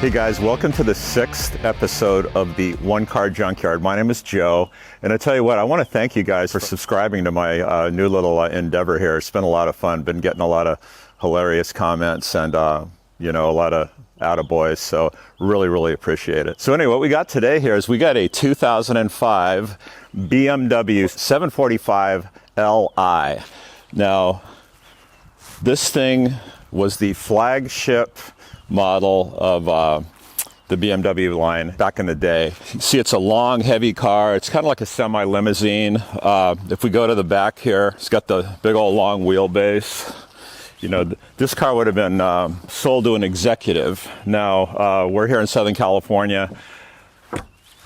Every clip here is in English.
Hey guys, welcome to the 6th episode of the One Car Junkyard. My name is Joe, and I tell you what, I want to thank you guys for subscribing to my new little endeavor here. It's been a lot of fun. Been getting a lot of hilarious comments and a lot of attaboys, so really appreciate it. So anyway, what we got today here is we got a 2005 BMW 745 Li. Now, this thing was the flagship model of the BMW line back in the day. You can see it's a long, heavy car. It's kind of like a semi-limousine. If we go to the back here, it's got the big old long wheelbase. You know, this car would have been sold to an executive. Now, we're here in Southern California.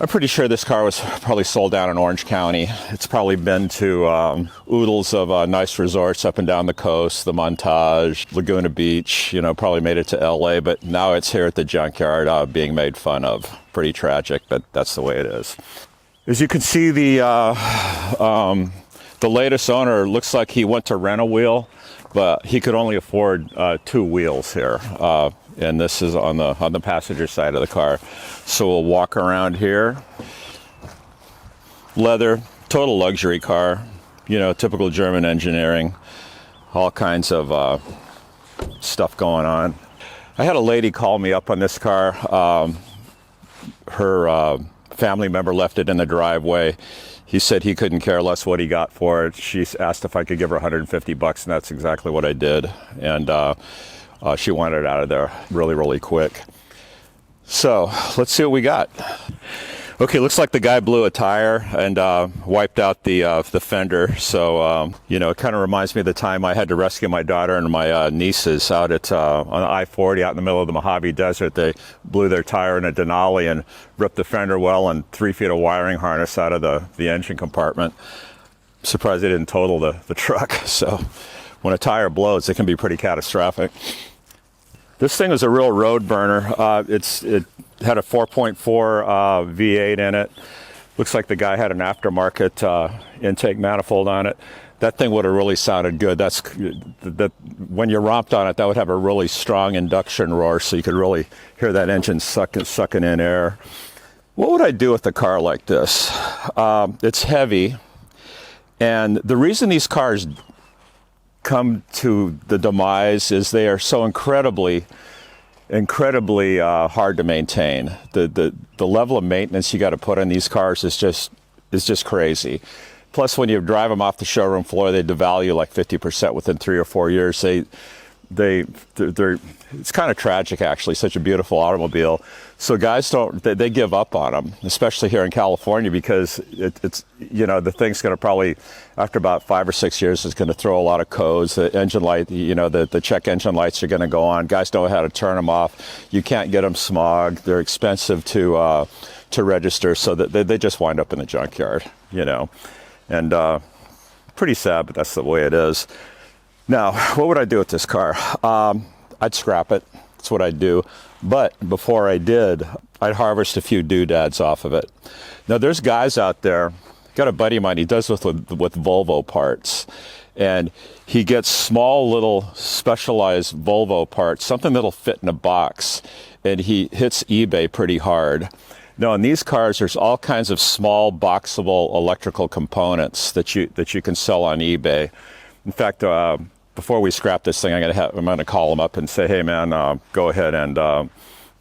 I'm pretty sure this car was probably sold down in Orange County. It's probably been to oodles of nice resorts up and down the coast, the Montage, Laguna Beach, probably made it to LA, but now it's here at the Junkyard being made fun of. Pretty tragic, but that's the way it is. As you can see, the latest owner looks like he went to rent a wheel, but he could only afford 2 wheels here. And this is on the passenger side of the car. So we'll walk around here. Leather, total luxury car. Typical German engineering. All kinds of stuff going on. I had a lady call me up on this car. Her family member left it in the driveway. He said he couldn't care less what he got for it. She asked if I could give her $150, and that's exactly what I did. And she wanted it out of there really quick. So let's see what we got. Okay, looks like the guy blew a tire and wiped out the fender. So it kind of reminds me of the time I had to rescue my daughter and my nieces out at on I-40 out in the middle of the Mojave Desert. They blew their tire in a Denali and ripped the fender well and 3 feet of wiring harness out of the engine compartment. Surprised they didn't total the truck. So when a tire blows, it can be pretty catastrophic. This thing was a real road burner. It had a 4.4 V8 in it. Looks like the guy had an aftermarket intake manifold on it. That thing would have really sounded good. When you romped on it, that would have a really strong induction roar, so you could really hear that engine sucking in air. What would I do with a car like this? It's heavy, and the reason these cars come to the demise is they are so incredibly hard to maintain. The level of maintenance you got to put on these cars is just crazy. Plus, when you drive them off the showroom floor, they devalue like 50% within 3 or 4 years. It's kind of tragic, actually. Such a beautiful automobile. So guys they give up on them, especially here in California, because it's the thing's going to probably, after about 5 or 6 years, it's going to throw a lot of codes. The engine light, the check engine lights are going to go on. Guys don't know how to turn them off. You can't get them smogged. They're expensive to register, so that they just wind up in the junkyard. And pretty sad, but that's the way it is. Now, what would I do with this car? I'd scrap it. That's what I'd do. But before I did, I'd harvest a few doodads off of it. Now, there's guys out there. Got a buddy of mine. He does this with Volvo parts, and he gets small little specialized Volvo parts, something that'll fit in a box, and he hits eBay pretty hard. Now, in these cars, there's all kinds of small boxable electrical components that you can sell on eBay. In fact, before we scrap this thing, I'm going to call him up and say, hey, man, go ahead and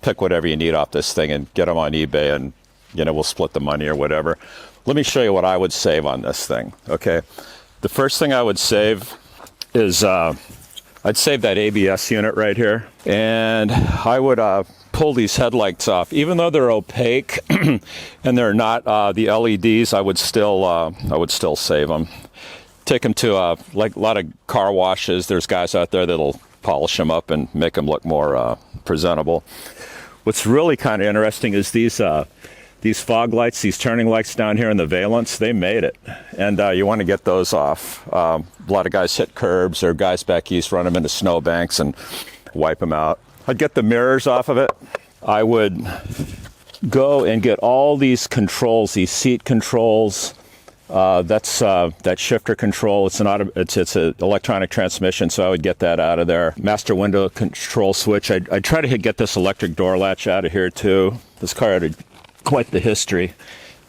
pick whatever you need off this thing and get them on eBay, and, we'll split the money or whatever. Let me show you what I would save on this thing, okay? The first thing I would save is I'd save that ABS unit right here, and I would pull these headlights off. Even though they're opaque and they're not the LEDs, I would still save them. Take them to like a lot of car washes. There's guys out there that'll polish them up and make them look more presentable. What's really kind of interesting is these fog lights, these turning lights down here in the valence. They made it, and you want to get those off. A lot of guys hit curbs, or guys back east run them into snowbanks and wipe them out. I'd get the mirrors off of it. I would go and get all these controls, these seat controls, That's that shifter control. It's an electronic transmission, so I would get that out of there. Master window control switch. I'd try to get this electric door latch out of here too. This car had quite the history.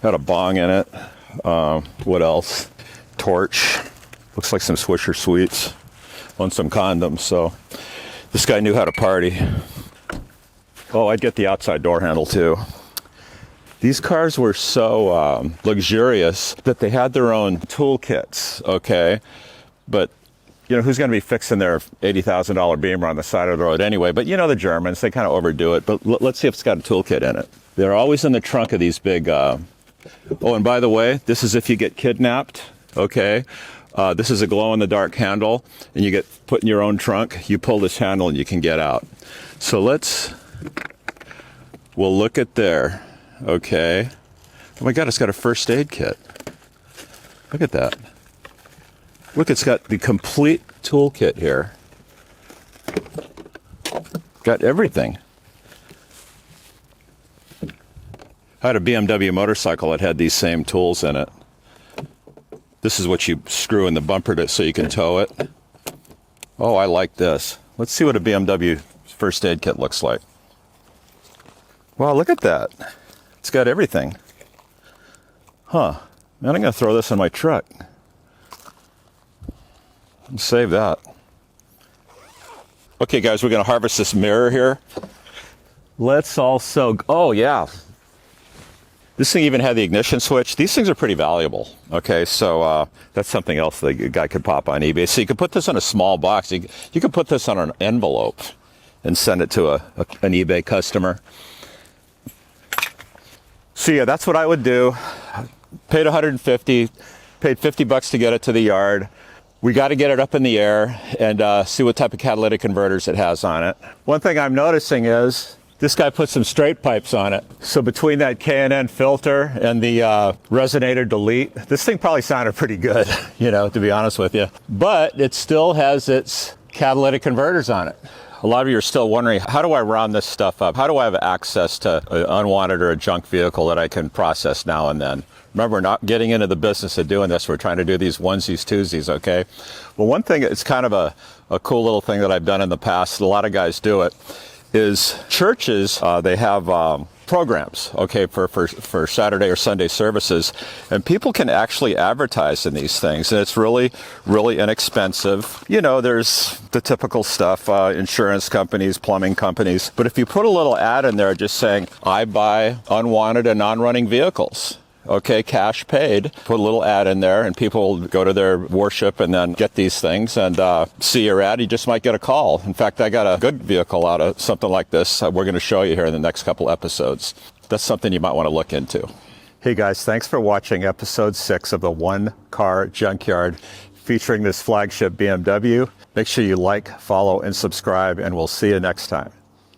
Had a bong in it. What else? Torch. Looks like some Swisher Sweets on some condoms. So this guy knew how to party. Oh, I'd get the outside door handle too. These cars were so luxurious that they had their own toolkits, okay? But, you know, who's going to be fixing their $80,000 Beamer on the side of the road anyway? But, you know, the Germans, they kind of overdo it. But let's see if it's got a toolkit in it. They're always in the trunk of these big... Oh, and by the way, this is if you get kidnapped, okay? This is a glow-in-the-dark handle, and you get put in your own trunk. You pull this handle, and you can get out. So we'll look at there. Okay. Oh my God, it's got a first aid kit. Look at that. Look, it's got the complete toolkit here. Got everything. I had a BMW motorcycle that had these same tools in it. This is what you screw in the bumper so you can tow it. Oh, I like this. Let's see what a BMW first aid kit looks like. Wow, look at that. It's got everything. Huh. Man, I'm going to throw this in my truck. Save that. Okay, guys, we're going to harvest this mirror here. Let's also... Oh, yeah. This thing even had the ignition switch. These things are pretty valuable. Okay, so that's something else the guy could pop on eBay. So you could put this in a small box. You could put this on an envelope and send it to an eBay customer. So yeah, that's what I would do. Paid $150, paid $50 to get it to the yard. We got to get it up in the air and see what type of catalytic converters it has on it. One thing I'm noticing is this guy put some straight pipes on it. So between that K&N filter and the resonator delete, this thing probably sounded pretty good, you know, to be honest with you. But it still has its catalytic converters on it. A lot of you are still wondering, how do I round this stuff up? How do I have access to an unwanted or a junk vehicle that I can process now and then? Remember, we're not getting into the business of doing this. We're trying to do these onesies, twosies, okay? Well, one thing, it's kind of a cool little thing that I've done in the past, a lot of guys do it, is churches, they have programs, okay, for Saturday or Sunday services, and people can actually advertise in these things, and it's really, really inexpensive. You know, there's the typical stuff, insurance companies, plumbing companies, but if you put a little ad in there just saying, I buy unwanted and non-running vehicles, okay, cash paid, put a little ad in there, and people go to their worship and then get these things and see your ad. You just might get a call. In fact, I got a good vehicle out of something like this. We're going to show you here in the next couple episodes. That's something you might want to look into. Hey guys, thanks for watching episode 6 of the One Car Junkyard featuring this flagship BMW. Make sure you like, follow, and subscribe, and we'll see you next time.